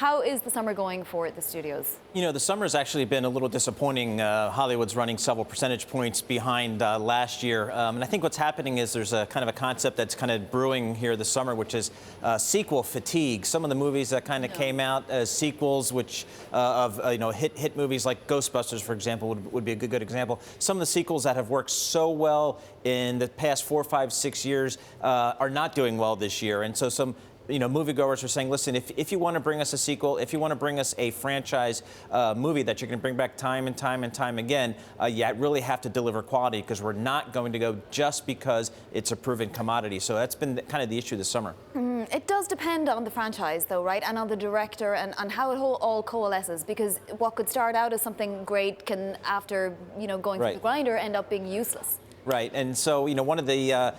How is the summer going for the studios? You know, the summer's actually been a little disappointing. Hollywood's running several percentage points behind last year. And I think what's happening is there's a kind of a concept that's kind of brewing here this summer, which is sequel fatigue. Some of the movies that kind of came out as sequels, which hit movies like Ghostbusters, for example, would be a good example. Some of the sequels that have worked so well in the past 4, 5, 6 years are not doing well this year. And so some moviegoers are saying, listen, if you want to bring us a sequel, if you want to bring us a franchise movie that you're going to bring back time and time and time again, you really have to deliver quality, because we're not going to go just because it's a proven commodity. So that's been kind of the issue this summer. It does depend on the franchise, though, right? And on the director and how it all coalesces, because what could start out as something great can, after going through the grinder, end up being useless. Right, and so one of the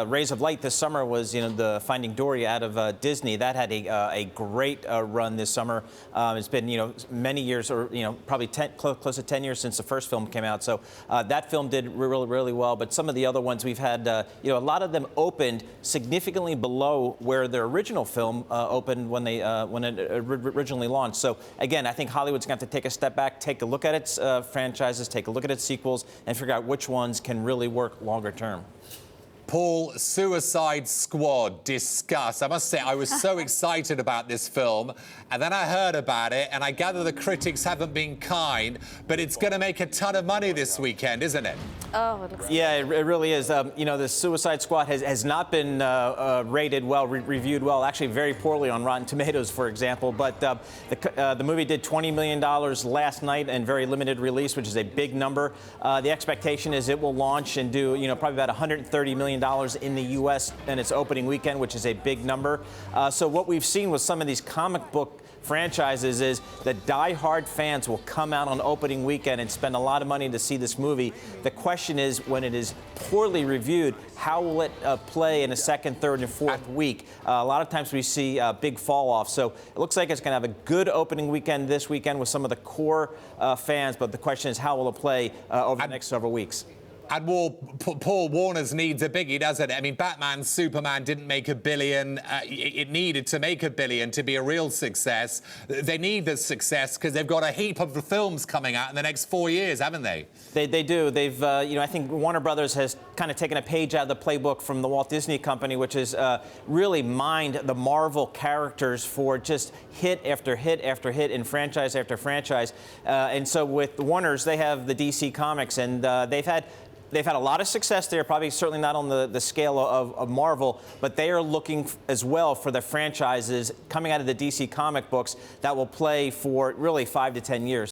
rays of light this summer was the Finding Dory out of Disney. That had a great run this summer. It's been many years, or probably close to 10 years since the first film came out. So that film did really well. But some of the other ones we've had, a lot of them opened significantly below where their original film opened when it originally launched. So again, I think Hollywood's going to have to take a step back, take a look at its franchises, take a look at its sequels, and figure out which ones can really work longer term. Paul, Suicide Squad, discuss. I must say, I was so excited about this film, and then I heard about it, and I gather the critics haven't been kind, but it's going to make a ton of money this weekend, isn't it? Oh, it looks yeah, it really is. The Suicide Squad has not been rated well, reviewed well, actually very poorly on Rotten Tomatoes, for example. But the movie did $20 million last night in very limited release, which is a big number. The expectation is it will launch and do, probably about $130 million in the U.S. in its opening weekend, which is a big number. So what we've seen with some of these comic book franchises is that die-hard fans will come out on opening weekend and spend a lot of money to see this movie. The question is, when it is poorly reviewed, how will it play in the second, third, and fourth week? A lot of times we see big fall-off. So it looks like it's going to have a good opening weekend this weekend with some of the core fans, but the question is, how will it play over the next several weeks? And Paul, Warner's needs a biggie, doesn't it? I mean, Batman, Superman didn't make $1 billion. It needed to make $1 billion to be a real success. They need the success because they've got a heap of films coming out in the next 4 years, haven't they? They do. They've, I think Warner Brothers has kind of taken a page out of the playbook from the Walt Disney Company, which is really mined the Marvel characters for just hit after hit after hit in franchise after franchise. And so with the Warners, they have the DC Comics, and they've had a lot of success there, probably certainly not on the scale of Marvel, but they are looking as well for the franchises coming out of the DC comic books that will play for really 5 to 10 years.